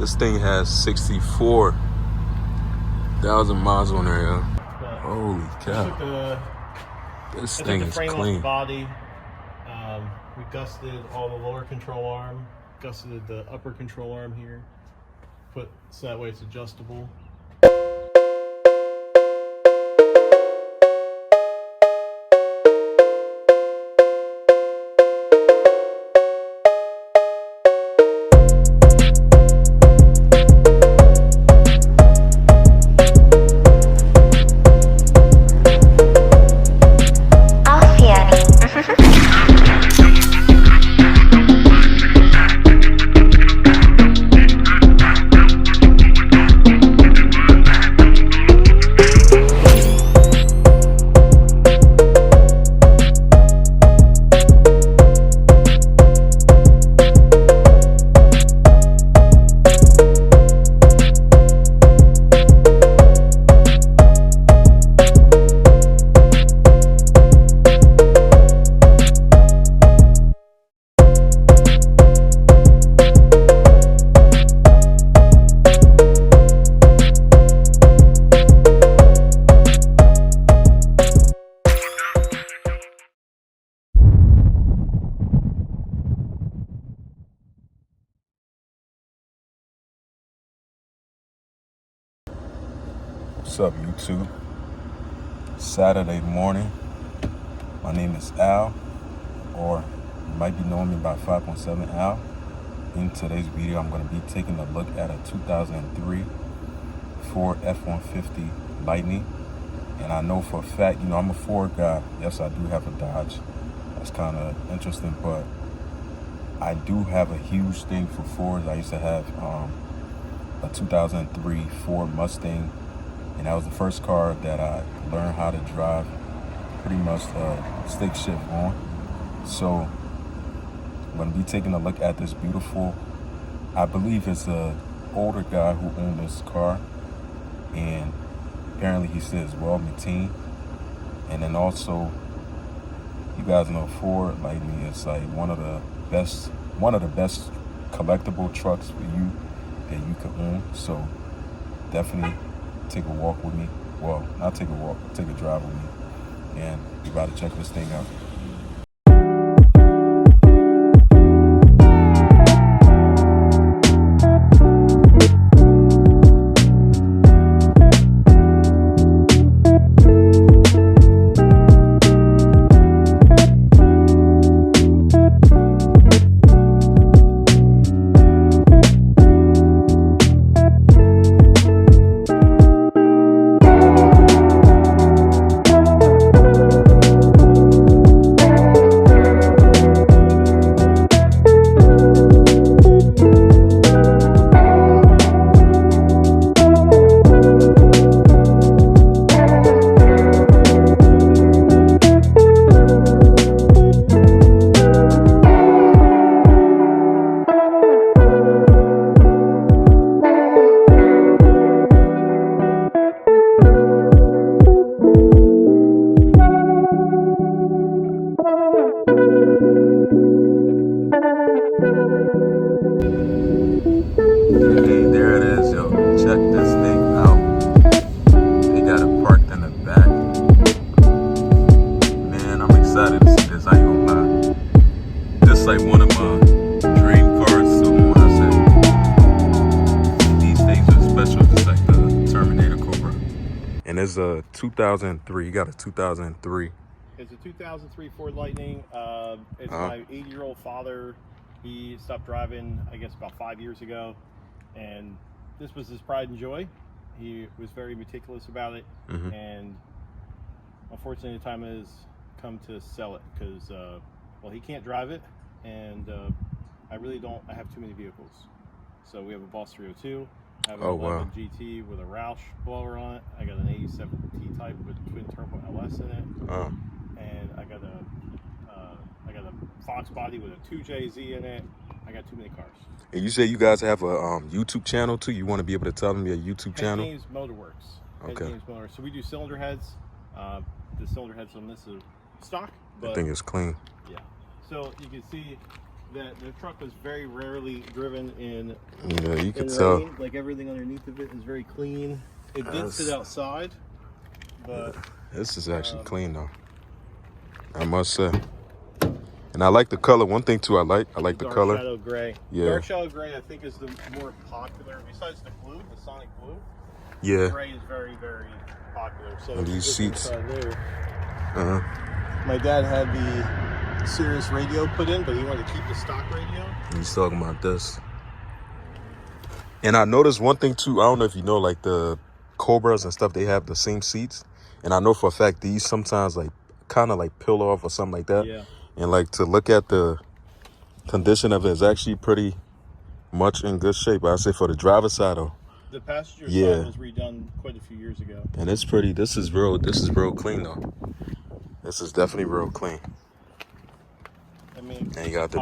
This thing has 64,000 miles on there, yo. Holy cow. This thing is clean. Off the body. We gusseted all the lower control arm, gusseted the upper control arm here, so that way it's adjustable. What's up, YouTube? Saturday morning. My name is Al, or you might be knowing me by 5.7 Al. In today's video, I'm going to be taking a look at a 2003 Ford F-150 Lightning. And I know for a fact, I'm a Ford guy. Yes, I do have a Dodge. That's kind of interesting, but I do have a huge thing for Fords. I used to have a 2003 Ford Mustang. And that was the first car that I learned how to drive pretty much stick shift on. So I'm going to be taking a look at this beautiful, I believe it's a older guy who owned this car. And apparently he says well maintained. And then also, you guys know Ford Lightning is like one of the best collectible trucks for you that you can own. So definitely take a walk with me. Well, not take a walk, take a drive with me. And we about to check this thing out. Like one of my dream cars, so when I say these things are special, just like the Terminator Cobra. And it's a 2003, you got a 2003. It's a 2003 Ford Lightning. It's my 80-year-old father. He stopped driving, I guess, about 5 years ago. And this was his pride and joy. He was very meticulous about it. And unfortunately, the time has come to sell it because, well, he can't drive it. And I have too many vehicles. So we have a Boss 302, I have an 11 GT with a Roush blower on it. I got an 87 T-Type with twin turbo LS in it. And I got a Fox body with a 2JZ in it. I got too many cars. And you say you guys have a YouTube channel too? You want to be able to tell them your YouTube channel? His name's Motorworks. Okay. His name's Motorworks. So we do cylinder heads. The cylinder heads on this is stock. But I think it's clean. Yeah. So you can see that the truck was very rarely driven in Yeah, you can rain. tell. Like everything underneath of it is very clean. It did sit outside, but this is actually clean though, I must say. And I like the color. One thing too, I like the color. Dark shadow gray. Yeah. Dark shadow gray, I think, is the more popular. Besides the blue, the Sonic blue. Yeah. Gray is very, very popular. So And these seats. My dad had the Sirius radio put in, but he wanted to keep the stock radio. He's talking about this. And I noticed one thing too. I don't know if you know, like the Cobras and stuff, they have the same seats. And I know for a fact these sometimes like kind of like peel off or something like that. Yeah. And like to look at the condition of it is actually pretty much in good shape. I say for the driver's side though. The passenger side was redone quite a few years ago. And it's pretty. This is real clean though. This is definitely real clean. I mean, and you got the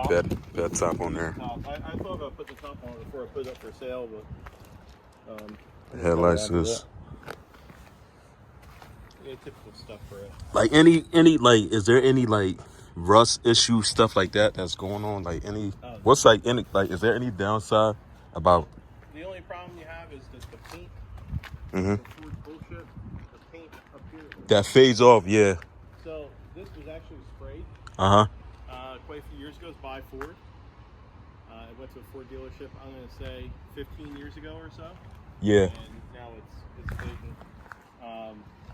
bed top on there. I thought about putting the top on it before I put it up for sale, but the headlights is typical stuff for it. like any like, is there any like rust issue stuff like that that's going on? Like any what's like any like is there any downside about? The only problem you have is that the paint. Mm-hmm. The Ford bullshit. The paint up here. That fades off, yeah. So this was actually sprayed. Quite a few years ago, it was by Ford. I went to a Ford dealership. I'm going to say 15 years ago or so. Yeah. And now it's fading.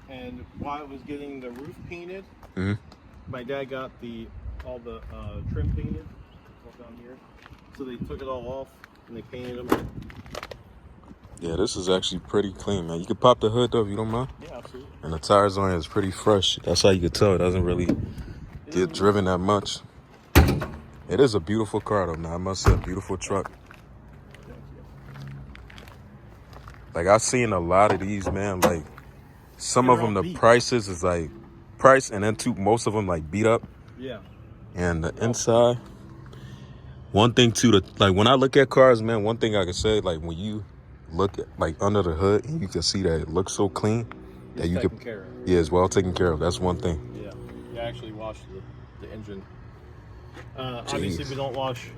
And while I was getting the roof painted, my dad got all the trim painted all down here. So they took it all off and they painted them. Yeah, this is actually pretty clean, man. You can pop the hood though if you don't mind. Yeah, absolutely. And the tires on it is pretty fresh. That's how you can tell it doesn't really get driven that much. It is a beautiful car though, man. I must say, a beautiful truck. Like I've seen a lot of these, man. Like some of them, the prices is like price, and then most of them like beat up. Yeah. And the inside. One thing too, like when I look at cars, man, one thing I can say, like when you look at like under the hood, and you can see that it looks so clean that you could. Yeah, it's well taken care of. That's one thing. Yeah. You actually washed the engine. Obviously, we don't wash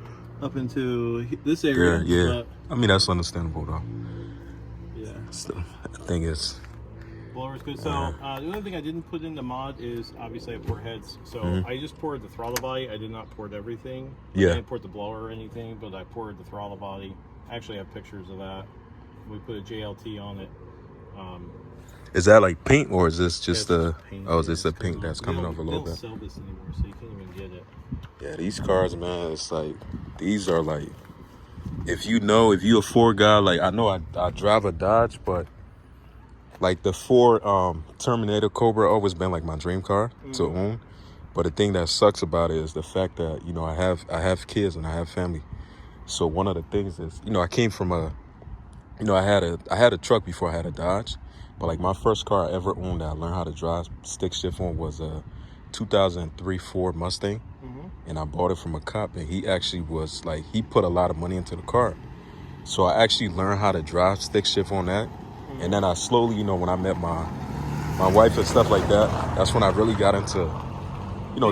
up into this area. Yeah. I mean, that's understandable, though. Yeah. So, the thing is... Blower's good. So, the only thing I didn't put in the mod is, obviously, I poured heads. So, I just poured the throttle body. I did not pour everything. Yeah. I didn't pour the blower or anything, but I poured the throttle body. I actually have pictures of that. We put a JLT on it. Is that like paint, or is this just the? Oh, is this the paint that's coming off a little bit? They don't sell this anymore, so you can't even get it. Yeah, these cars, man, it's like these are like, if you're a Ford guy, like I know I drive a Dodge, but like the Ford Terminator Cobra always been like my dream car to own. But the thing that sucks about it is the fact that I have kids and I have family. So one of the things is I came from I had a truck before I had a Dodge. But like my first car I ever owned that I learned how to drive stick shift on was a 2003 Ford Mustang. And I bought it from a cop, and he actually was like, he put a lot of money into the car. So I actually learned how to drive stick shift on that. And then I slowly, when I met my wife and stuff like that, that's when I really got into,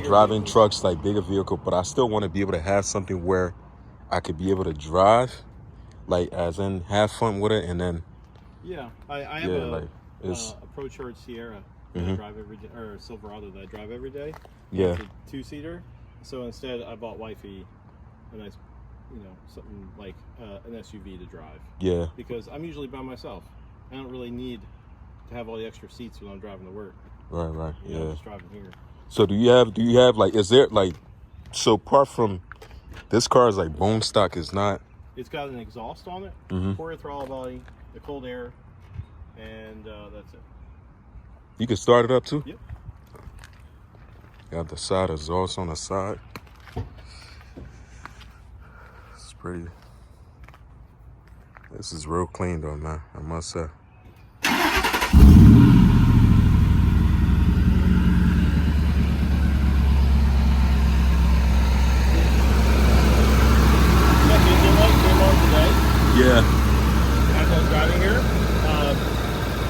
driving trucks, like bigger vehicle. But I still want to be able to have something where I could be able to drive, like as in have fun with it, and then. Yeah, I have a Pro Charge Sierra that I drive every day, or a Silverado that I drive every day. Yeah. It's a 2-seater. So instead, I bought wifey a nice, something like an SUV to drive. Yeah. Because I'm usually by myself. I don't really need to have all the extra seats when I'm driving to work. Right. Yeah. I'm just driving here. So do you have like, is there like, so apart from this car is like bone stock, is not. It's got an exhaust on it, quarter throttle body, the cold air, and that's it. You can start it up too? Yep. Got the side exhaust on the side. It's pretty. This is real clean though, man, I must say. Yeah. As I was driving here,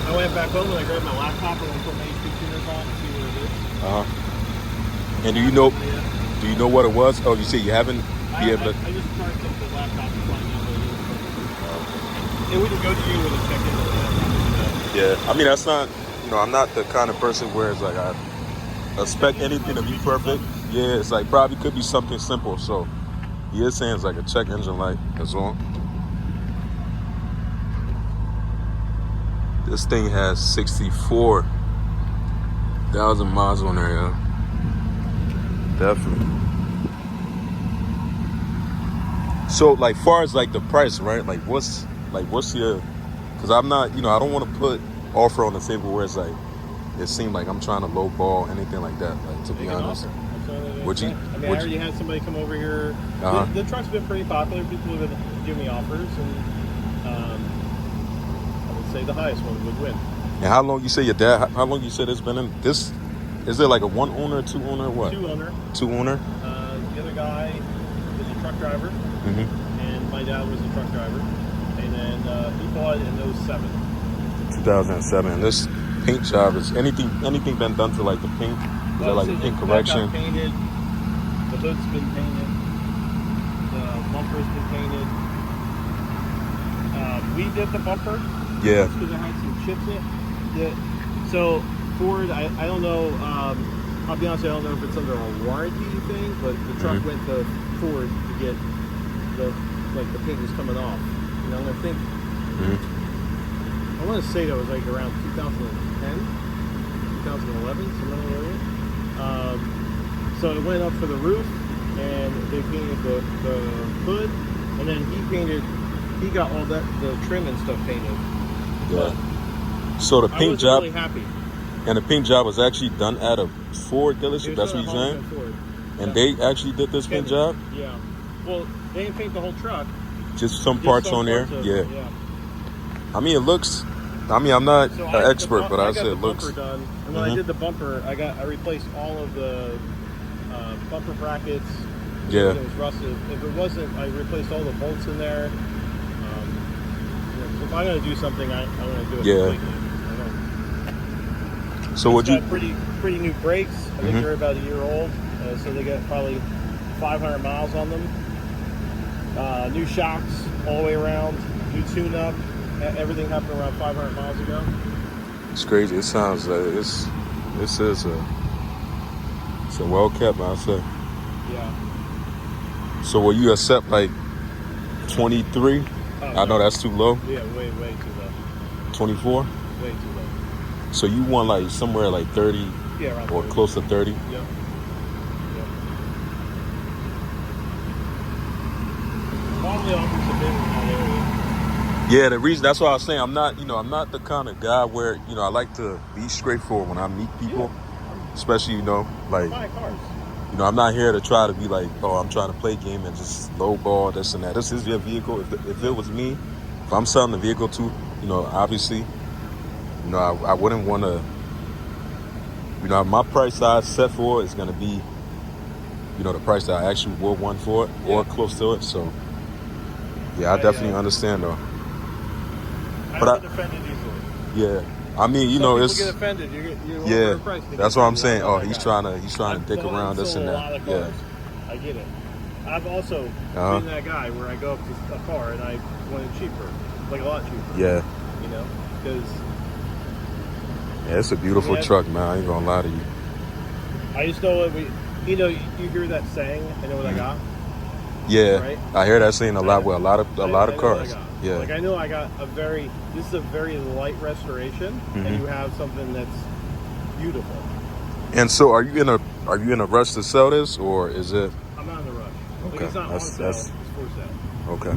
I went back home and I grabbed my laptop and I put my HP tuners on to see what it is. And do you know what it was? Oh, you say you haven't be able to? I just charged up the laptop and find out what it is. And we can go to you with a check-in. Yeah, I mean, that's not, I'm not the kind of person where it's like I expect anything to be perfect. Yeah, it's like probably could be something simple. So he is saying it's like a check engine light as well. This thing has 64,000 miles on there, yeah. Definitely. So, like, far as like the price, right? Like, what's your? Because I'm not, I don't want to put offer on the table where it's like it seemed like I'm trying to lowball anything like that. Like, to be honest, would you? I mean, I already had somebody come over here. The truck's been pretty popular. People have been giving me offers, and I would say the highest one would win. And how long you say your dad? How long you said it's been in this? Is there like a one owner, two owner, what? Two owner. Two owner. The other guy is a truck driver, and my dad was a truck driver, and then he bought it in 07. 2007. And this paint job is anything been done to like the paint? Is that like a paint correction? Got painted. The hood's been painted. The bumper's been painted. We did the bumper. Yeah. Because it had some chips in it. So Ford, I don't know. I'll be honest, I don't know if it's under a warranty thing, but the truck went to Ford to get the paint was coming off. And I'm gonna think. I want to say that was like around 2010, 2011, somewhere in the area. So it went up for the roof, and they painted the hood, and then he got all the trim and stuff painted. Yeah. So the paint job, really happy. And the paint job was actually done at a Ford dealership. That's what you're saying. And they actually did this paint job. Yeah. Well, they didn't paint the whole truck. Just some parts on there. Yeah. I mean, it looks. I mean, I'm not an expert, but I said it looks. Done. And when I did the bumper, I replaced all of the bumper brackets. Yeah. It was rusted. If it wasn't, I replaced all the bolts in there. If I'm going to do something, I'm going to do it completely. So would you? Pretty new brakes. I think they're about a year old, so they got probably 500 miles on them. New shocks all the way around. New tune-up. Everything happened around 500 miles ago. It's crazy. It sounds like it's a well kept, I'd say. Yeah. So will you accept like 23? I know that's too low. Yeah, way too low. 24? Way too low. So you want like somewhere like 30 around or 30. Close to 30? Yep. Probably offers a bit in that area. Yeah, the reason, that's why I was saying I'm not the kind of guy where, I like to be straightforward when I meet people, especially, like, buy cars. I'm not here to try to be like, oh, I'm trying to play game and just lowball this and that. This is your vehicle. If it was me, if I'm selling the vehicle to, obviously, I wouldn't want to, my price I set for it is going to be, the price that I actually would want for it or close to it. So, yeah, I definitely understand though. I get offended easily. Yeah, I mean, Some it's get offended. You yeah. That's what I'm saying. Oh, he's trying to dick around this and that. Yeah, I get it. I've also been that guy where I go up to a car and I want it cheaper, like a lot cheaper. Yeah. Because it's a beautiful truck, man. I ain't gonna lie to you. I just know what you hear that saying. I know what I got. Yeah, right? I hear that saying a lot with a lot of cars. Yeah, like I know I got this is a very light restoration, and you have something that's beautiful. And so, are you in a rush to sell this, or is it? I'm not in a rush. Okay, like it's not on sale. It's for sale. Okay.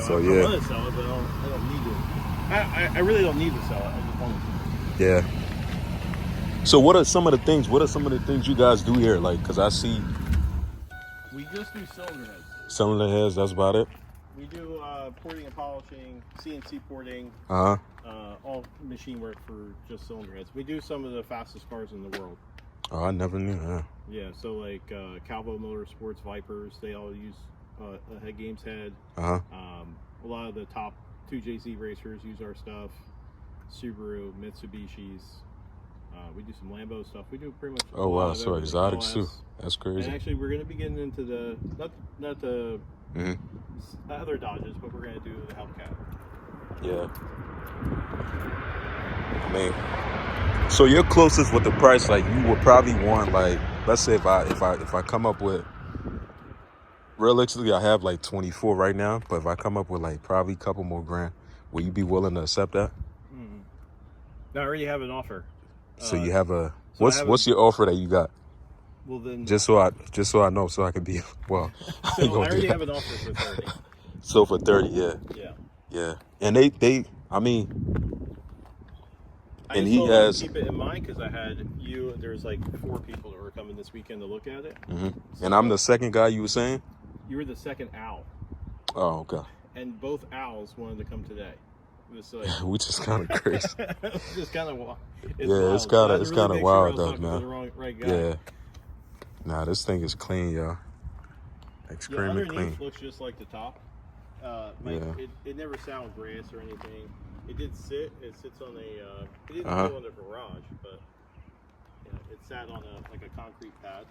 So, I want to sell it, but I don't need to. I really don't need to sell it. I just want to. Yeah. So what are some of the things you guys do here? Like, because I see. We just do cylinder heads. Cylinder heads, that's about it? We do porting and polishing, CNC porting, all machine work for just cylinder heads. We do some of the fastest cars in the world. Oh, I never knew that. Yeah, so like Calvo Motorsports, Vipers, they all use a head games head. A lot of the top 2JZ racers use our stuff. Subaru, Mitsubishi's. We do some Lambo stuff. We do pretty much. Oh wow, so exotic too. That's crazy. And actually, we're going to be getting into the not the other Dodges, but we're going to do the Hellcat. Yeah. I mean, so you're closest with the price. Like you would probably want, like, let's say if I come up with, realistically, I have like 24 right now, but if I come up with like probably a couple more grand, will you be willing to accept that? No, I already have an offer. So you have a so what's your offer that you got? Well then, just so I know, so I can be well. So I already have an offer for 30. So for 30, yeah. Yeah. And they I mean, and he has keep it in mind because I had you. There's like 4 people that were coming this weekend to look at it. So, and I'm the second guy you were saying. You were the second owl. Oh, okay. And both owls wanted to come today. It was like, which is kind of crazy. It's just kind of wild. It's kind of wild though, man. Right guy. Yeah. Nah, this thing is clean, y'all. Extremely clean. Looks just like the top. It never sat on grass or anything. It did sit. It sits on a. It didn't go on the garage, but it sat on a concrete pad.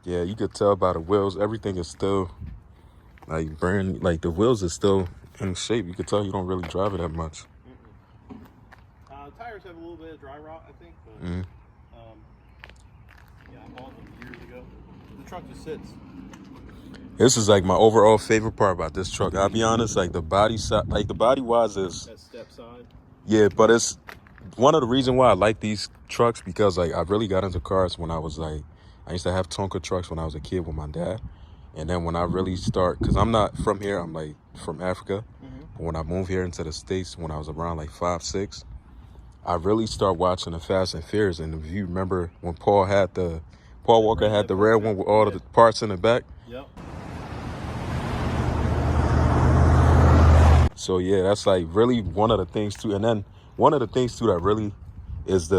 Yeah, you could tell by the wheels. Everything is still like brand. Like the wheels are still in shape. You could tell you don't really drive it that much. Tires have a little bit of dry rot, I think. But, I bought them years ago. The truck just sits. This is like my overall favorite part about this truck. I'll be honest, like the body side, like the body wise is that step side. Yeah, but it's one of the reasons why I like these trucks because like I really got into cars when I was like, I used to have Tonka trucks when I was a kid with my dad. And then when I really start, because I'm not from here, I'm like from Africa. But when I moved here into the States when I was around like 5, 6, I really start watching the Fast and Furious. And if you remember when Paul Walker had the red one with all the parts in the back. Yep. So yeah, that's like really one of the things too. And then one of the things too that really is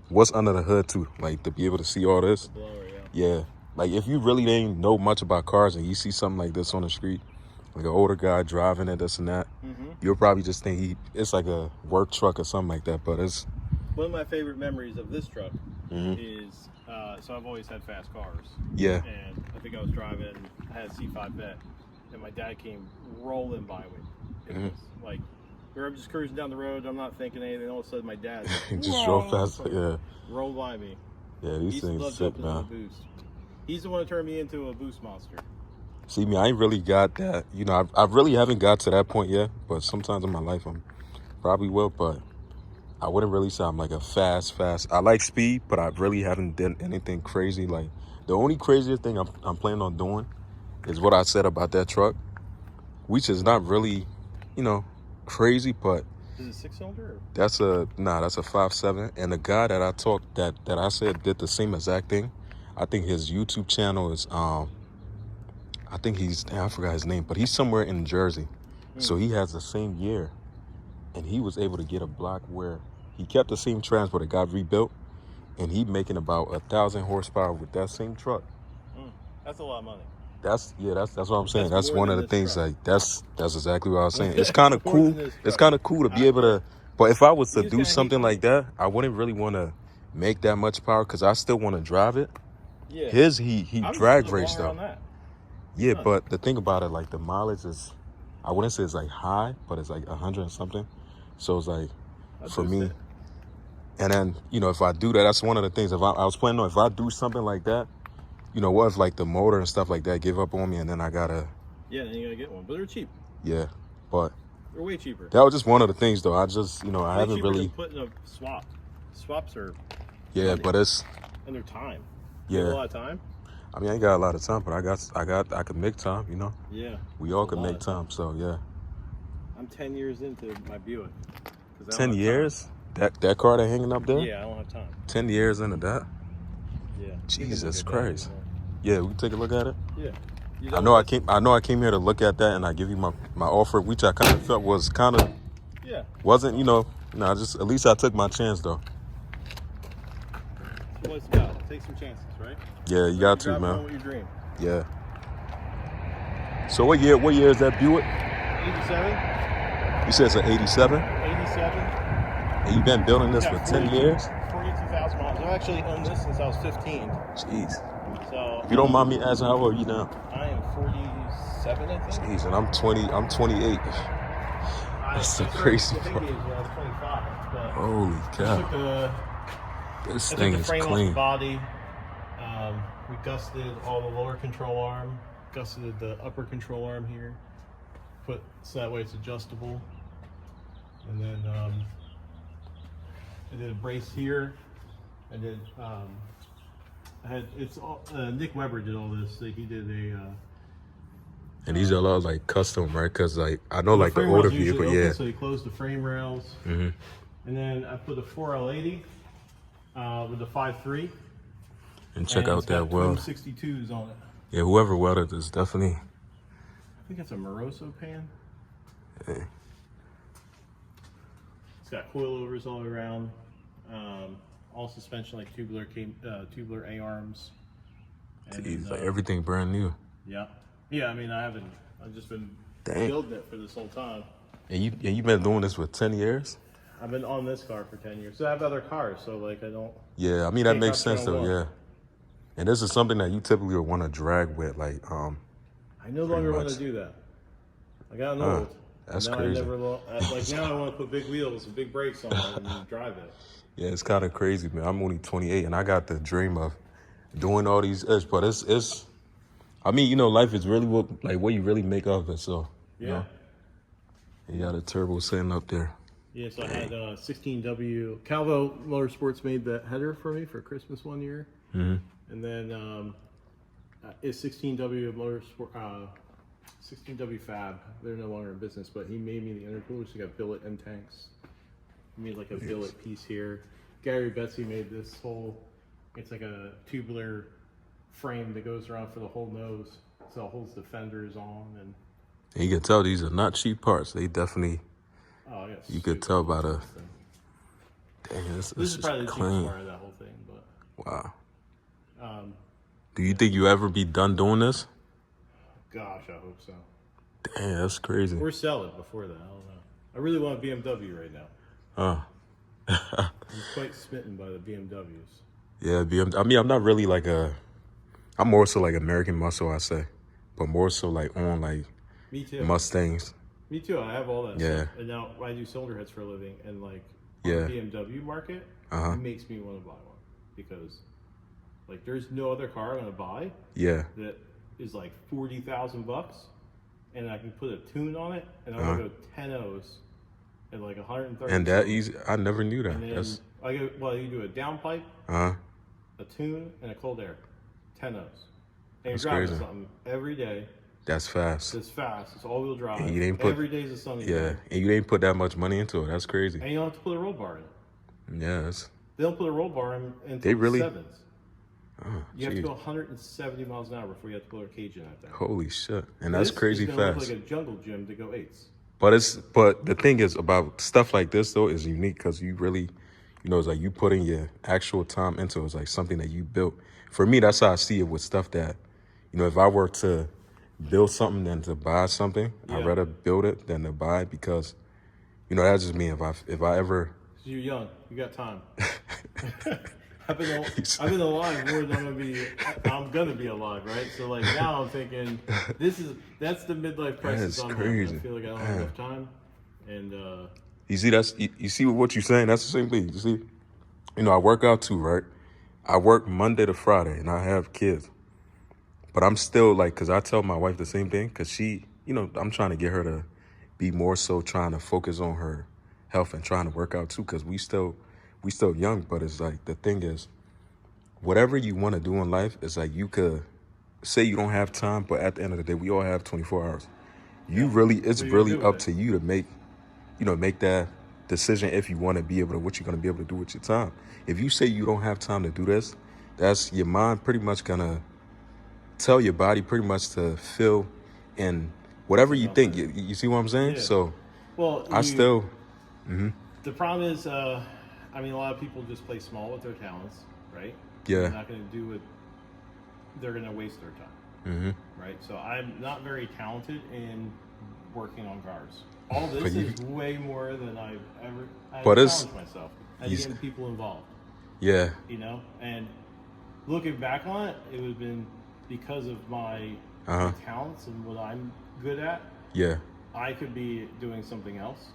what's under the hood too. Like to be able to see all this. The blower, yeah. Like if you really didn't know much about cars and you see something like this on the street, like an older guy driving it, this and that, you'll probably just think it's like a work truck or something like that. But it's one of my favorite memories of this truck is so I've always had fast cars. Yeah. And I think I was driving. I had a C5 vet, and my dad came rolling by me. It was like I'm just cruising down the road. I'm not thinking anything. All of a sudden, my dad just drove fast. Yeah. Rolled by me. Yeah, these things sick, man. He's the one who turned me into a boost monster. See me, I ain't really got that. You know, I really haven't got to that point yet. But sometimes in my life, I'm probably will. But I wouldn't really say I'm like a fast. I like speed, but I really haven't done anything crazy. Like the only craziest thing I'm planning on doing is what I said about that truck, which is not really, crazy, but is it 6-cylinder? That's a 5.7. And the guy that I talked that I said did the same exact thing. I think his YouTube channel is I forgot his name, but he's somewhere in Jersey. So he has the same year, and he was able to get a block where he kept the same trans, but it got rebuilt, and he making about 1,000 horsepower with that same truck. That's a lot of money. That's what I'm saying. That's one of the things. Truck. Like that's exactly what I was saying. It's kind of cool. It's kind of cool to be able to. But if I was to do something like that, I wouldn't really want to make that much power because I still want to drive it. Yeah. He drag race though. Yeah, huh. But the thing about it, like the mileage is, I wouldn't say it's like high, but it's like 100 and something. So it's like for me. And then if I do that, that's one of the things. If I was planning on if I do something like that. What if like the motor and stuff like that give up on me and then I gotta... Yeah, then you gotta get one. But they're cheap. Yeah, but... They're way cheaper. That was just one of the things though. I just, I haven't really... putting a swap. Swaps are... Yeah, money. But it's... And their time. Yeah. You have a lot of time? I mean, I ain't got a lot of time, but I could make time, Yeah. We all can make time, so yeah. I'm 10 years into my Buick. 10 years? That car that hanging up there? Yeah, I don't have time. 10 years into that? Yeah. Jesus Christ. Yeah, we can take a look at it. Yeah. I know I came here to look at that, and I give you my offer, which I kind of felt was kind of wasn't just at least I took my chance though. That's what it's about. Take some chances, right? Yeah, you got to, man. What your dream. Yeah. So what year is that Buick? 87. You said it's an 87? 87. And you've been building this for 10 years? 42,000 miles. I've actually owned this since I was 15. Jeez. So If you don't mind me asking, how old are you now? I am 47, I think. Jeez, and I'm 20. I'm 28. That's the I started crazy the big part. gauge when I was 25. But Holy cow! This I took thing the is frame off the clean. body. We gusseted all the lower control arm, gusseted the upper control arm here, so that way it's adjustable. And then I did a brace here. I did. Nick Weber did all this. So he did And these are all like custom, right? Because like I know the like the frame older rails usually vehicle, open, yeah. so he closed the frame rails. Mm-hmm. And then I put a 4L80 with the 5.3. And check out that twin weld. 62s on it. Yeah, whoever welded this definitely. I think it's a Moroso pan. Hey. It's got coilovers all around. All suspension like tubular A-arms. Jeez, like everything brand new. Yeah. Yeah, I mean, I've just been Dang. building it for this whole time. And you've been doing this for 10 years? I've been on this car for 10 years. So I have other cars, so like I don't. Yeah, I mean that makes sense though, one. yeah. And this is something that you typically would want to drag with, like I no longer want to do that. I got old. That's now crazy. Now I want to put big wheels and big brakes on it and drive it. Yeah, it's kind of crazy, man. I'm only 28 and I got the dream of doing all these edge, but it's I mean, you know, life is really what you really make of it, so Yeah. You know, you got a turbo sitting up there. Yeah, so I had 16W. Calvo Motorsports made that header for me for Christmas one year. Mm-hmm. And then it's 16W Motorsport, 16W Fab. They're no longer in business, but he made me the intercooler, so you got billet end tanks. He made like a billet piece here. Gary Betsy made this whole, it's like a tubular frame that goes around for the whole nose, so it holds the fenders on. And you can tell these are not cheap parts. They definitely, you could tell by the, dang, this is probably the clean. cheapest part of that whole thing, but. Wow. Do you think you ever be done doing this? Gosh, I hope so. Damn, that's crazy. Or sell it before that. I don't know. I really want a BMW right now. I'm quite smitten by the BMWs. Yeah, I mean, I'm not really like I'm more so like American muscle, I say, but more so like on like Me too. Mustangs. Me too. I have all that Yeah. stuff. And now I do cylinder heads for a living, and like Yeah. the BMW market, it makes me want to buy one because like there's no other car I'm gonna buy Yeah. that is like $40,000, and I can put a tune on it, and I'm gonna go 10 O's at like 130. And that easy? I never knew that. And then you do a downpipe, a tune, and a cold air, 10 O's. And you're driving crazy. something every day. That's fast. It's fast. It's all-wheel drive. And you didn't put, every day's a sunny yeah, day. and you didn't put that much money into it. That's crazy. And you don't have to put a roll bar in. Yeah, that's, They don't put a roll bar in until They really- the sevens. You have to geez. go 170 miles an hour before you have to put a cage in that thing. Holy shit. And that's crazy It's gonna fast. look like a jungle gym to go eights. But the thing is about stuff like this though is unique because you really, you know, it's like you putting your actual time into it. It's like something that you built. For me, that's how I see it with stuff that, you know, if I were to build something than to buy something, I'd rather build it than to buy because, you know, that's just me. If I ever, You're young. You got time. I've been alive more than I'm gonna be alive, right? So like now I'm thinking that's the midlife crisis. That's I'm crazy. having. I feel like I don't have enough time, and you see, you see what you're saying? That's the same thing. You see, you know, I work out too, right? I work Monday to Friday and I have kids, but I'm still like, cause I tell my wife the same thing, cause she, you know, I'm trying to get her to be more so trying to focus on her health and trying to work out too, cause we still young, but it's like, the thing is, whatever you want to do in life, it's like you could say you don't have time, but at the end of the day, we all have 24 hours. It's really up to you to make that decision if you want to be able to, what you're going to be able to do with your time. If you say you don't have time to do this, that's your mind pretty much going to tell your body pretty much to fill in whatever you think. You see what I'm saying? Yeah. So well, the problem is, I mean, a lot of people just play small with their talents, right? Yeah. They're not going to do it. They're going to waste their time, right? So I'm not very talented in working on cars. All this is way more than I've challenged myself and getting people involved. Yeah. You know, and looking back on it, it would have been because of my talents and what I'm good at. Yeah. I could be doing something else,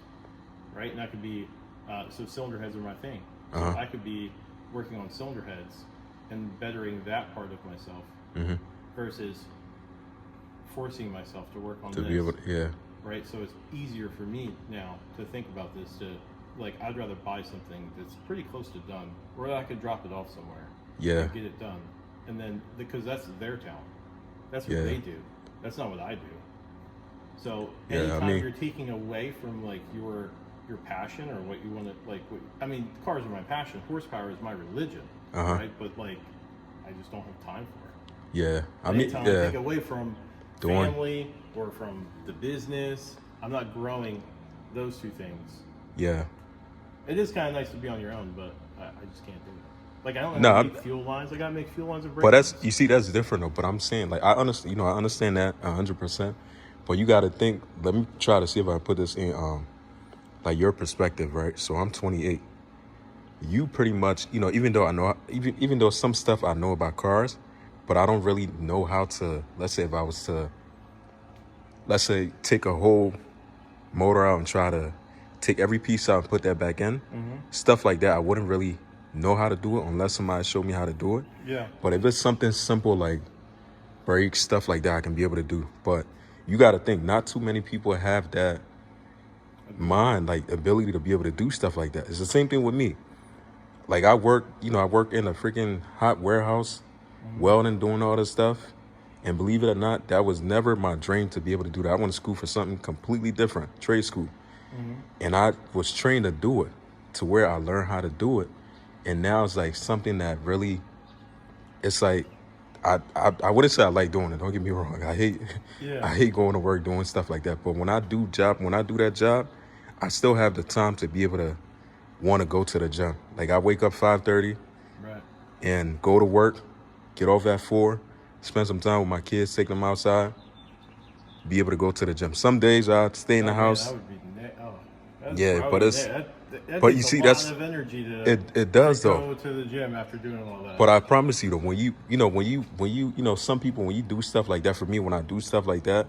right? And I could be, so cylinder heads are my thing. So I could be working on cylinder heads and bettering that part of myself versus forcing myself to work on to this. be able to, yeah. Right? So it's easier for me now to think about this, to, like, I'd rather buy something that's pretty close to done, or I could drop it off somewhere. Yeah. And get it done. And then, because that's their talent. That's what they do. That's not what I do. So anytime you're taking away from, like, your passion or what you want to, like, I mean, cars are my passion. Horsepower is my religion, right? But, like, I just don't have time for it. Yeah. Anytime I take away from family or from the business, I'm not growing those two things. Yeah. It is kind of nice to be on your own, but I just can't do it. Like, I don't know make fuel lines. I gotta make fuel lines and brake. But that's different though. But I'm saying, like, I understand, I understand that 100%. But you got to think. Let me try to see if I put this in, like, your perspective, right? So I'm 28. You pretty much, even though I know, even though some stuff I know about cars, but I don't really know how to. Let's say if I was to, let's say, take a whole motor out and try to take every piece out and put that back in, stuff like that, I wouldn't really know how to do it unless somebody showed me how to do it. Yeah. But if it's something simple like brakes, stuff like that, I can be able to do. But you got to think, not too many people have that mind, like, ability to be able to do stuff like that. It's the same thing with me. Like, I work in a freaking hot warehouse, welding, doing all this stuff. And believe it or not, that was never my dream to be able to do that. I went to school for something completely different, trade school. And I was trained to do it to where I learned how to do it. And now it's like something that really, it's like, I wouldn't say I like doing it. Don't get me wrong. I hate going to work doing stuff like that. But when I do that job, I still have the time to be able to want to go to the gym. Like, I wake up 5:30 and go to work, get off at 4, spend some time with my kids, take them outside, be able to go to the gym. Some days I stay in the house. That would be but you see, that's of energy it does to though. go to the gym after doing all that. But I promise you though, when you some people, when you do stuff like that, for me, when I do stuff like that,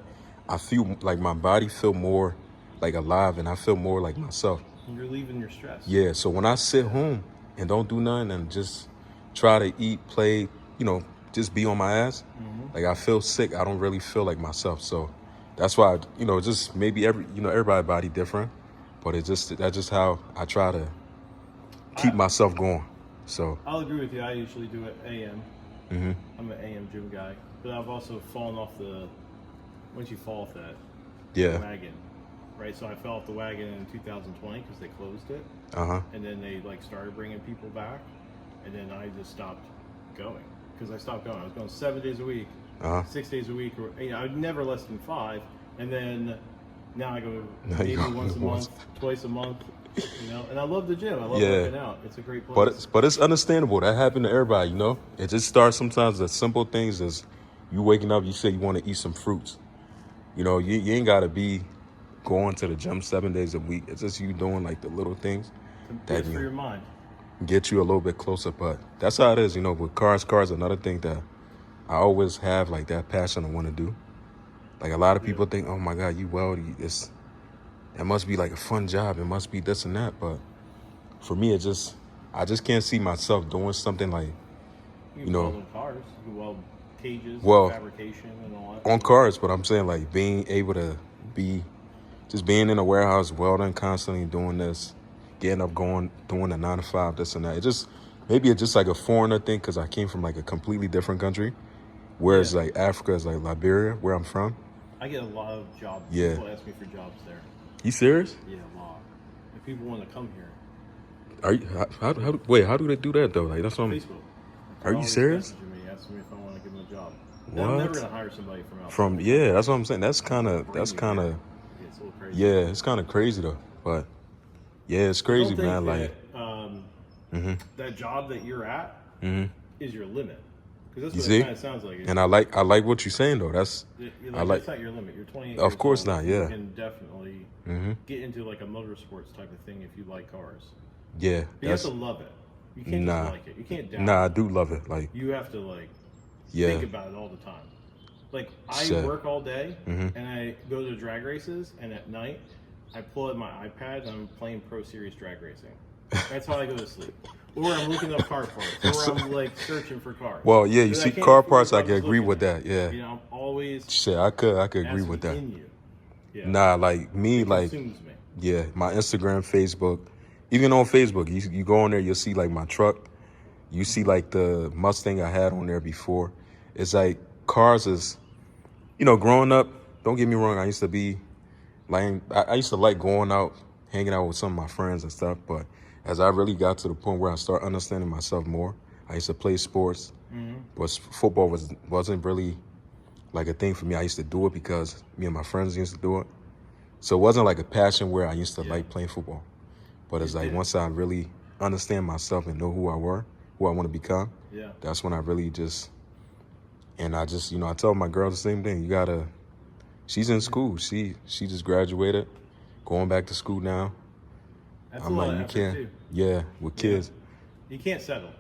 I feel like my body feel more like alive and I feel more like myself. You're leaving your stress. Yeah, so when I sit home and don't do nothing and just try to eat, play, just be on my ass, like, I feel sick. I don't really feel like myself. So that's why, just maybe everybody's body different, but that's just how I try to keep myself going. So I'll agree with you. I usually do it AM. I'm an AM gym guy, but I've also fallen off once you fall off that wagon, right? So I fell off the wagon in 2020 because they closed it, and then they, like, started bringing people back, and then I just stopped going because I stopped going. I was going 7 days a week, 6 days a week, or I'd never less than 5, and then now I go maybe once a month, twice a month. And I love the gym. I love working out. It's a great place. But it's understandable. That happened to everybody, It just starts sometimes as simple things as you waking up, you say you want to eat some fruits. You ain't got to be going to the gym 7 days a week. It's just you doing, like, the little things that for your mind get you a little bit closer. But that's how it is, with cars. Cars, another thing that I always have, like, that passion I want to do. Like, a lot of people think, oh my God, you weld, that must be like a fun job. It must be this and that. But for me, I just can't see myself doing something like, you can weld on cars, you can weld cages, fabrication and all that. On cars, but I'm saying, like, being able to being in a warehouse, welding, constantly doing this, getting up, doing a 9 to 5, this and that. Maybe it's just like a foreigner thing because I came from, like, a completely different country. Whereas, like, Africa is like Liberia, where I'm from. I get a lot of jobs. Yeah. People ask me for jobs there. You serious? Yeah, a lot. And people want to come here. Are you? How do they do that though? Like, that's what I'm. Facebook. Are you serious? Me, asking me if I want to give them a job. What? I'm never gonna hire somebody from outside. Yeah, that's what I'm saying. That's kind of. Yeah, it's a little crazy. Yeah, it's kind of crazy though. But yeah, it's crazy, man. That, that job that you're at is your limit. Because that's what it kind of sounds like. And I like what you're saying though. That's that's not your limit. You're 28. Of course not. Yeah. You can definitely get into, like, a motorsports type of thing if you like cars. Yeah. But you have to love it. You can't just like it. You can't doubt Nah, I it. do love it. Like, You have to like yeah, think about it all the time. Like I shit. work all day and I go to drag races, and at night I pull out my iPad and I'm playing Pro Series drag racing. That's how I go to sleep. Or I'm looking up car parts, or I'm like searching for cars. Well, yeah, you Because see I can't car afford parts, it, I I'm can just agree looking with at that. it. Yeah. You know, I'm always Shit, I could it has agree to with be that. in you. Yeah. Nah, like me, It like, consumes me. yeah, my Instagram, Facebook, even on Facebook, you go on there, you'll see like my truck. You see like the Mustang I had on there before. It's like cars is, growing up, don't get me wrong, I used to be like, I used to like going out, hanging out with some of my friends and stuff. But as I really got to the point where I start understanding myself more, I used to play sports, but football wasn't really like a thing for me. I used to do it because me and my friends used to do it. So it wasn't like a passion where I used to like playing football. But it's like once I really understand myself and know who I want to become, that's when I really just, and I just, I tell my girl the same thing. She's in school. She just graduated, going back to school now. That's I'm a lot like, of you effort can't, too. yeah, with kids, You can't settle.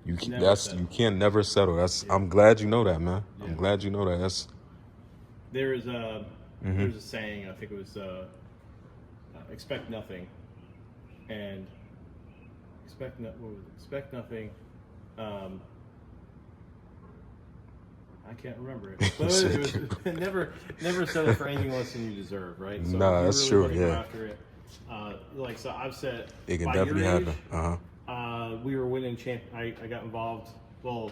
you can, Never settle. you can't never settle. I'm glad you know that, man. I'm glad you know that. There's a saying, I think it was expect nothing, and expect nothing. I can't remember it. But it was never settle for anything less than you deserve, right? So Nah, you that's really true. want to go Yeah, after it. Like so, I've said it can by definitely your age, happen. we were winning I got involved. Well,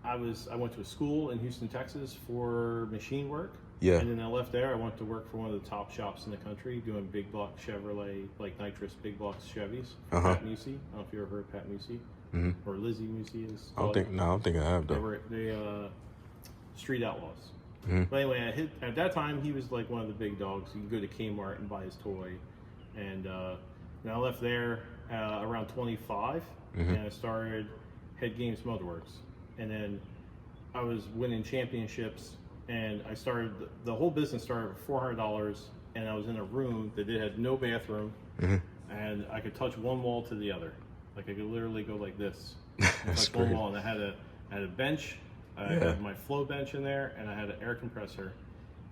I went to a school in Houston, Texas for machine work. Yeah. And then I left there. I went to work for one of the top shops in the country doing big block Chevrolet, like nitrous big block Chevys. Pat Musi. I don't know if you ever heard of Pat Musi. Or Lizzie Musi is. I don't think I have though. They street outlaws. But anyway, at that time he was like one of the big dogs. You could go to Kmart and buy his toy, and I left there around 25, and I started Head Games Motorworks, and then I was winning championships, and I started the whole business started with $400, and I was in a room that had no bathroom, and I could touch one wall to the other, like I could literally go like this, touch one wall, and I had a bench. I had my flow bench in there, and I had an air compressor.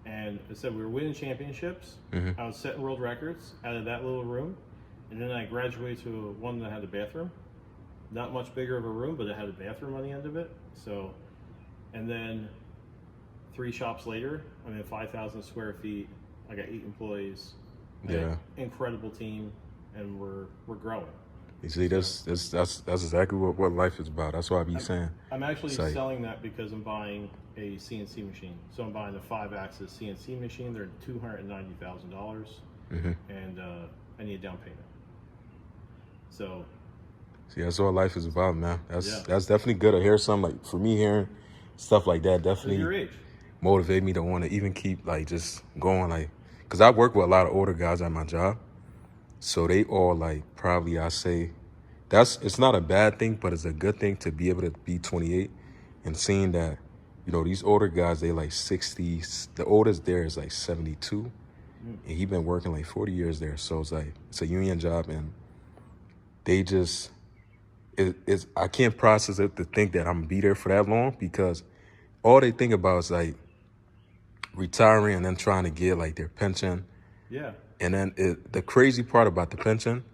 And I said we were winning championships. I was setting world records out of that little room. And then I graduated to one that had a bathroom. Not much bigger of a room, but it had a bathroom on the end of it. So, and then 3 shops later, I'm in 5,000 square feet. I got 8 employees. Incredible team, and we're growing. You see, that's exactly what life is about. That's what I be saying. I'm actually selling that because I'm buying a CNC machine. So I'm buying a 5-axis CNC machine. They're $290,000, and I need a down payment. So, see, that's what life is about, man. That's definitely good to hear something like for me hearing stuff like that. Definitely motivate me to want to even keep like just going, like, because I work with a lot of older guys at my job. So they all like probably I say it's not a bad thing, but it's a good thing to be able to be 28 and seeing that, these older guys, they like 60s. The oldest there is like 72 and he been working like 40 years there. So it's like, it's a union job, and they just, I can't process it to think that I'm gonna be there for that long, because all they think about is like retiring and then trying to get like their pension. And then the crazy part about the pension,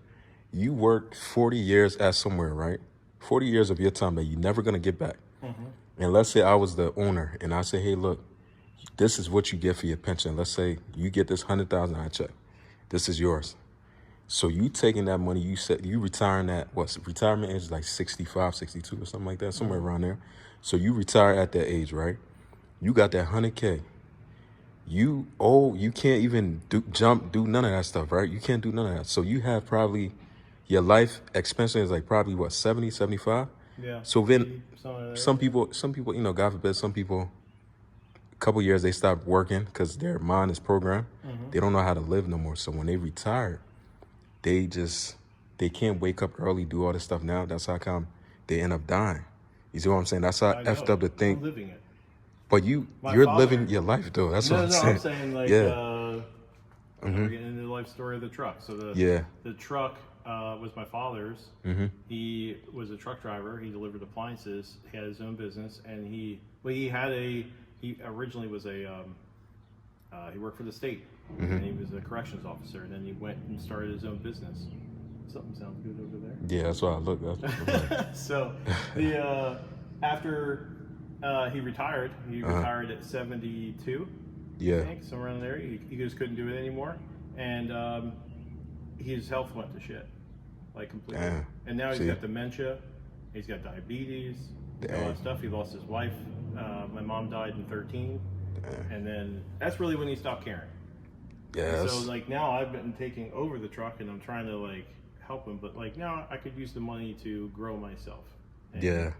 you work 40 years at somewhere, right? 40 years of your time that you're never going to get back. And let's say I was the owner and I say, hey, look, this is what you get for your pension. Let's say you get this $100,000 check. This is yours. So you taking that money, you retiring at retirement age is like 65, 62 or something like that, somewhere around there. So you retire at that age, right? You got that 100K. You can't even do none of that stuff, right? You can't do none of that. So you have probably your life expense is like probably what, 70, 75? Yeah. So then some people, God forbid, some people, a couple years they stop working because their mind is programmed. They don't know how to live no more. So when they retire, they can't wake up early, do all this stuff now. That's how come they end up dying. You see what I'm saying? That's how effed up to think. I'm living it. But you're living your life though. That's what I'm saying. I'm saying like, we're getting into the life story of the truck. So the truck, was my father's. Mm-hmm. He was a truck driver. He delivered appliances. He had his own business, and he originally was he worked for the state, Mm-hmm. and he was a corrections officer, and then he went and started his own business. Something sounds good over there. Yeah, that's why I look. So after he retired at 72. Yeah. I think, somewhere in there. He just couldn't do it anymore, and his health went to shit, like completely. Damn. And now he's got dementia, he's got diabetes, all that stuff. He lost his wife. My mom died in 13, and then that's really when he stopped caring. Yeah. So like now I've been taking over the truck, and I'm trying to like help him, but like now I could use the money to grow myself. And,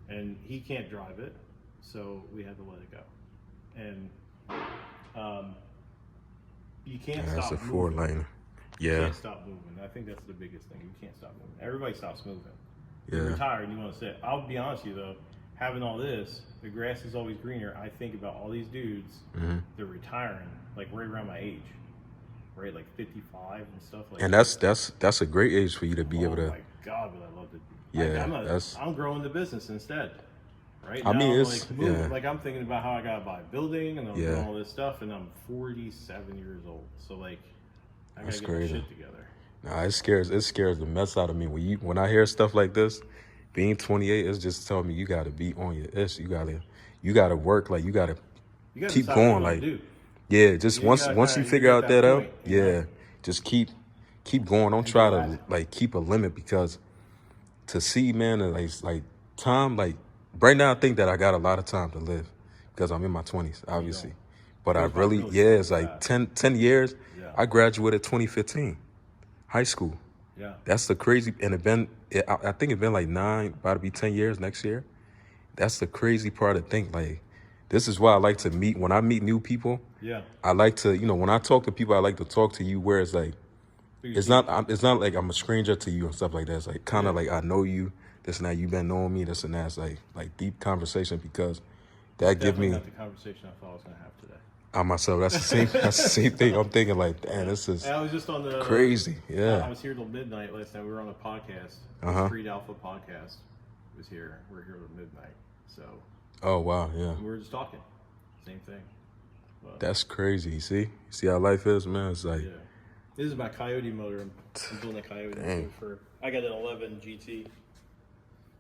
and he can't drive it, so we had to let it go. And you can't stop That's a moving. Ford Lightning. Yeah. You can't stop moving. I think that's the biggest thing. You can't stop moving. Everybody stops moving. Yeah. You're retired and you want to sit. I'll be honest with you though, having all this, the grass is always greener. I think about all these dudes, they're retiring, like right around my age. Right, like 55 and stuff like and that. that's a great age for you to be able to. Oh my God, would I love to. Yeah, I'm growing the business instead. Right. I now, mean, I'm it's like, like I'm thinking about how I gotta buy a building and I'm doing all this stuff, and I'm 47 years old. So like, I gotta get my shit together. Nah, it scares the mess out of me when I hear stuff like this. Being 28 is just telling me you gotta be on your ish. You gotta work, like you gotta keep going, like. Yeah, just once you figure out that out, just keep going. Don't try to like keep a limit, because to see, man, like time, like right now I think that I got a lot of time to live because I'm in my 20s, obviously. But I really, it's like 10 years. I graduated 2015, high school. Yeah. That's the crazy, and I think it's been like about to be 10 years next year. That's the crazy part to think, like, this is why I like to meet, when I meet new people. Yeah. I like to, when I talk to people, I like to talk to you where it's like, it's not like I'm a stranger to you and stuff like that. It's like kind of like I know you, this and that. You've been knowing me, this and that. It's like deep conversation, because that give me. Not the conversation I thought I was gonna have today. I myself, that's the same thing. I'm thinking like, damn, this is. I was just on the crazy. Yeah. I was here till midnight last night. We were on a podcast. Street Alpha podcast was here. We're here till midnight. So. Oh wow, yeah. We were just talking. Same thing. But, that's crazy. See how life is, man. It's like. Yeah. This is my Coyote motor. I'm building a Coyote motor I got an 11 GT.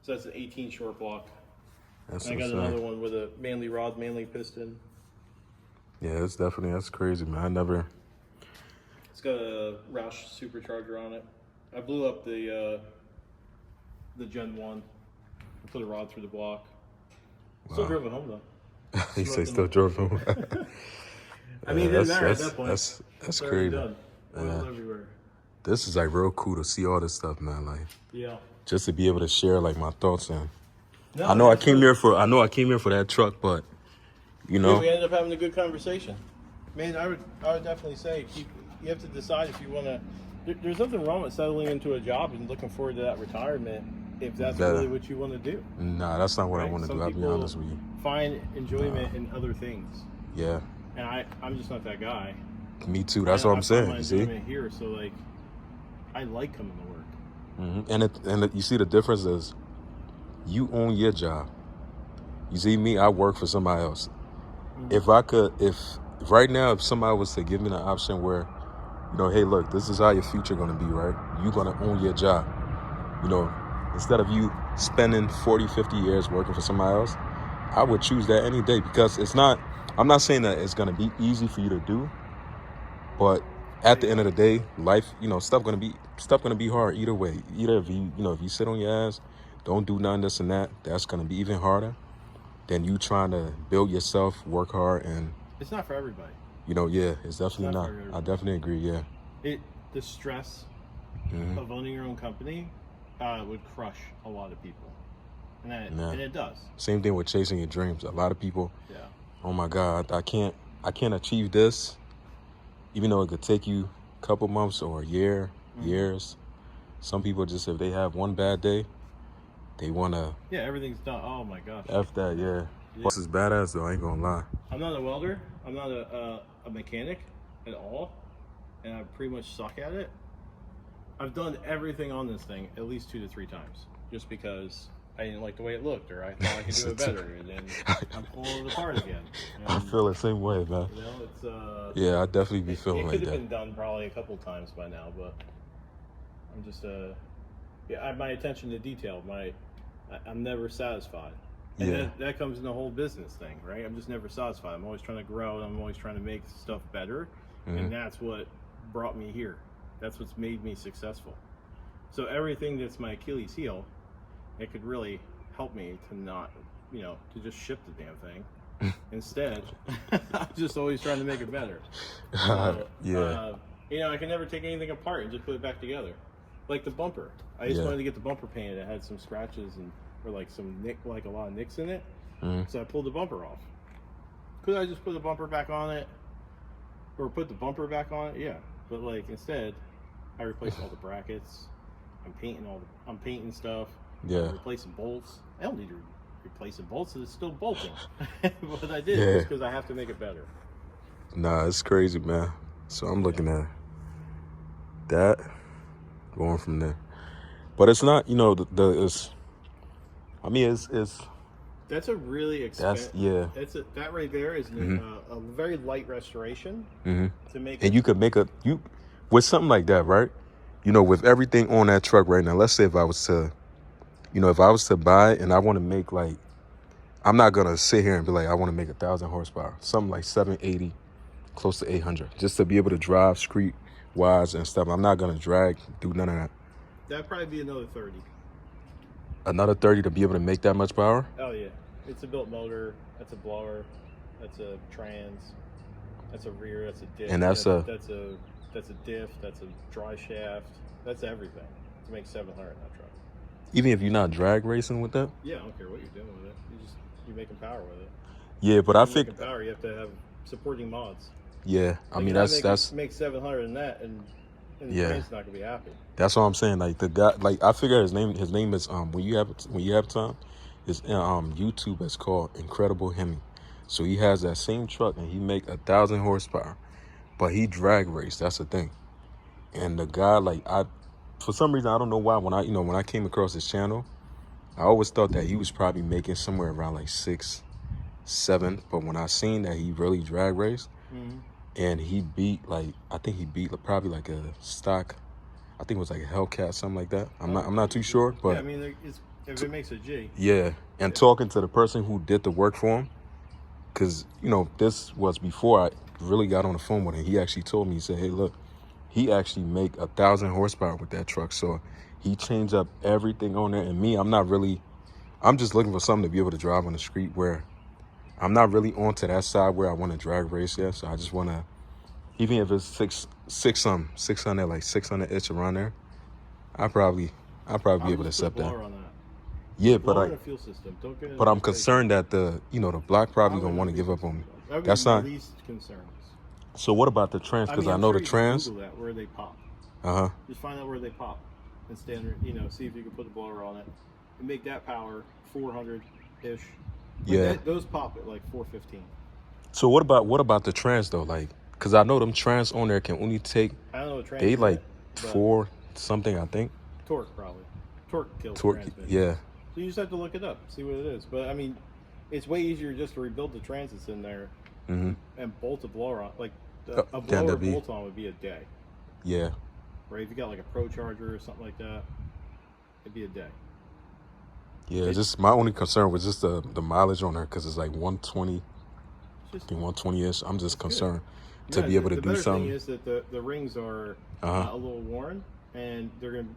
So that's an 18 short block. That's and I got another one with a manly rod, manly piston. Yeah, that's crazy, man. It's got a Roush supercharger on it. I blew up the Gen 1. I put a rod through the block. Still drove it home though. You say still drove home? I mean, it didn't matter at that point. That's crazy. Done. Oil everywhere. This is like real cool to see all this stuff, man. Like, just to be able to share like my thoughts. And I know I came here for that truck, but we ended up having a good conversation. Man, I would definitely say you have to decide if you want to. There's nothing wrong with settling into a job and looking forward to that retirement if that's really what you want to do. Nah, that's not what I want to do. I'll be honest with you. Find enjoyment in other things. Yeah. And I'm just not that guy. Me too. That's what I'm saying. You see? Here, so like, I like coming to work. And you see the difference is, you own your job. You see me, I work for somebody else. If right now, if somebody was to give me the option where, hey, look, this is how your future gonna be, right? You're gonna own your job. Instead of you spending 40, 50 years working for somebody else, I would choose that any day, because I'm not saying that it's gonna be easy for you to do, but at the end of the day, life, stuff gonna be hard either way. Either if you sit on your ass, don't do nothing, this and that, that's gonna be even harder than you trying to build yourself, work hard, and it's not for everybody. It's definitely not. I definitely agree. Yeah. The stress of owning your own company would crush a lot of people, and it does. Same thing with chasing your dreams. A lot of people. Yeah. Oh my God, I can't achieve this, even though it could take you a couple months or a year, years. Some people just, if they have one bad day, they wanna. Yeah, everything's done. Oh my gosh. F that, yeah. This is badass though. I ain't gonna lie. I'm not a welder. I'm not a mechanic at all, and I pretty much suck at it. I've done everything on this thing at least 2 to 3 times, just because I didn't like the way it looked, or I thought I could do it better, and then I'm pulling it apart again. And, I feel the same way, man. you know, it's Yeah, I definitely be feeling it like could have that. been done probably a couple times by now, but I'm just yeah, I have my attention to detail. I'm never satisfied. And Yeah. that comes in the whole business thing, right? I'm just never satisfied. I'm always trying to grow, and I'm always trying to make stuff better. And that's what brought me here. That's what's made me successful. So everything that's my Achilles heel, it could really help me to not, to just ship the damn thing. Instead, I'm just always trying to make it better. So, Yeah. I can never take anything apart and just put it back together. Like the bumper. I just wanted to get the bumper painted. It had some scratches or like a lot of nicks in it. So I pulled the bumper off. Could I just put the bumper back on it? Or put the bumper back on it? Yeah. But like instead, I replaced all the brackets. I'm painting stuff. Yeah. I'm replacing bolts. I don't need to replace the bolts. It's still bolting. But I did just because I have to make it better. Nah, it's crazy, man. So I'm looking at that, going from there. But it's not, it's. I mean, it's. That's a really expensive. That's that right there is a very light restoration to make. And you could make with something like that, right? With everything on that truck right now. Let's say if I was to buy and I want to make like, I'm not gonna sit here and be like, I want to make 1,000 horsepower, something like 780, close to 800, just to be able to drive street wise and stuff. I'm not gonna do none of that. That'd probably be another 30. Another 30 to be able to make that much power? Oh yeah, it's a built motor. That's a blower. That's a trans. That's a rear. That's a diff. And that's a diff. That's a dry shaft. That's everything to make 700 in that truck. Even if you're not drag racing with that? Yeah, I don't care what you're doing with it. You're making power with it. Yeah, but I think power. You have to have supporting mods. Yeah, I mean that's make 700 in that, and the train's not gonna be happy. That's what I'm saying. Like the guy, like I figure his name is when you have time, his YouTube is called Incredible Hemi. So he has that same truck and he make 1,000 horsepower, but he drag race. That's the thing. And the guy, for some reason I don't know why, when I came across his channel, I always thought that he was probably making somewhere around like 6, 7. But when I seen that he really drag raced, and he beat I think he beat probably like a stock. I think it was like a Hellcat, something like that. I'm not too sure, but yeah, I mean, if it makes a G. Yeah, and talking to the person who did the work for him, because this was before I really got on the phone with him. He actually told me, he said, "Hey, look, he actually make 1,000 horsepower with that truck. So he changed up everything on there. And me, I'm just looking for something to be able to drive on the street where I'm not really onto that side where I want to drag race yet. So I just want to, even if it's 600, like 600-ish around there, I'll probably be able to accept that. Yeah, but I'm concerned that the block probably gonna want to give up on me. That's not least concerns. So what about the trans? Because I know the trans. Google that, where they pop. Just find out where they pop and standard. See if you can put the blower on it and make that power 400-ish. Yeah, those pop at like 415. So what about the trans though? Because I know them trans on there can only take. I don't know what trans. They like 4 something, I think. Torque probably. Torque kills transmission. Yeah. So you just have to look it up, see what it is. But I mean, it's way easier just to rebuild the transits in there and bolt a blower on. Like a blower bolt on would be a day. Yeah. Right? If you got like a Pro Charger or something like that, it'd be a day. Yeah, just my only concern was just the mileage on her, because it's like 120, 120-ish. I'm just concerned to be able to do something. The better thing is that the rings are a little worn, and they're going to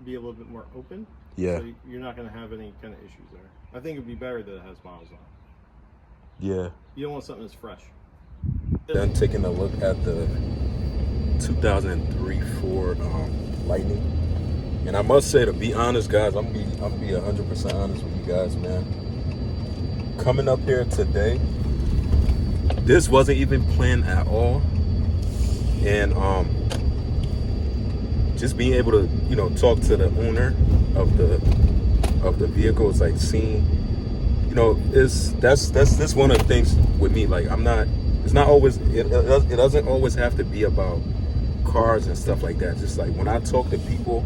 be a little bit more open. Yeah. So you're not going to have any kind of issues there. I think it'd be better that it has miles on. Yeah. You don't want something that's fresh. Then taking a look at the 2003 Ford Lightning. And I must say, to be honest, guys, I'm be 100% honest with you guys, man. Coming up here today, this wasn't even planned at all. And just being able to, talk to the owner of the vehicle, is like seeing, that's one of the things with me. Like, it's not always, it doesn't always have to be about cars and stuff like that. Just like when I talk to people,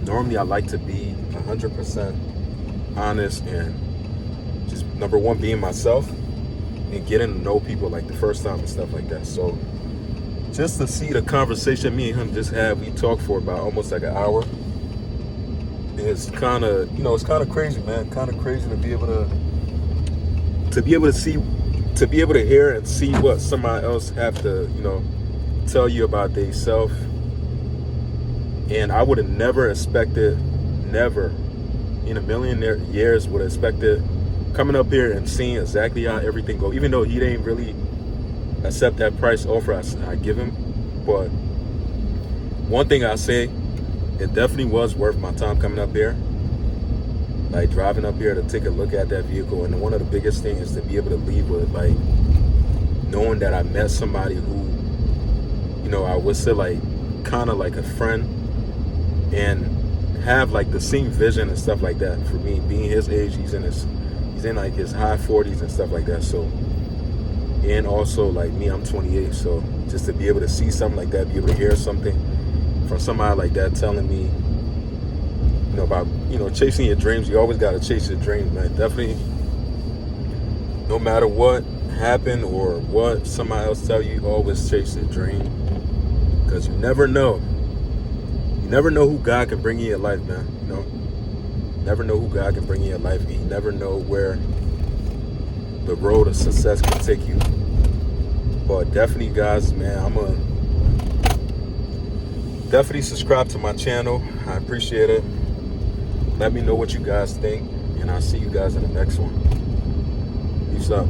normally I like to be 100% honest and just number one, being myself and getting to know people like the first time and stuff like that. So just to see the conversation me and him just had, we talked for about almost like an hour. It's kind of, you know, it's kind of crazy, man. Kind of crazy to be able to see, to be able to hear and see what somebody else have to, you know, tell you about themselves. And I would have never expected, never in a million years would have expected coming up here and seeing exactly how everything go. Even though he didn't really accept that price offer I give him, but one thing I say, it definitely was worth my time coming up here, like driving up here to take a look at that vehicle. And one of the biggest things is to be able to leave with like knowing that I met somebody who, you know, I would say like kind of like a friend and have like the same vision and stuff like that. For me, being his age, he's in like his high 40s and stuff like that. So, and also like me, I'm 28. So just to be able to see something like that, be able to hear something from somebody like that telling me, you know, about, you know, chasing your dreams. You always got to chase your dreams, man. Definitely, no matter what happened or what somebody else tell you, always chase your dream, because you never know. You never know who God can bring in your life, man. You know, never know who God can bring in your life, and you never know where the road of success can take you. But definitely, guys, man, I'm gonna definitely subscribe to my channel. I appreciate it. Let me know what you guys think, and I'll see you guys in the next one. Peace out.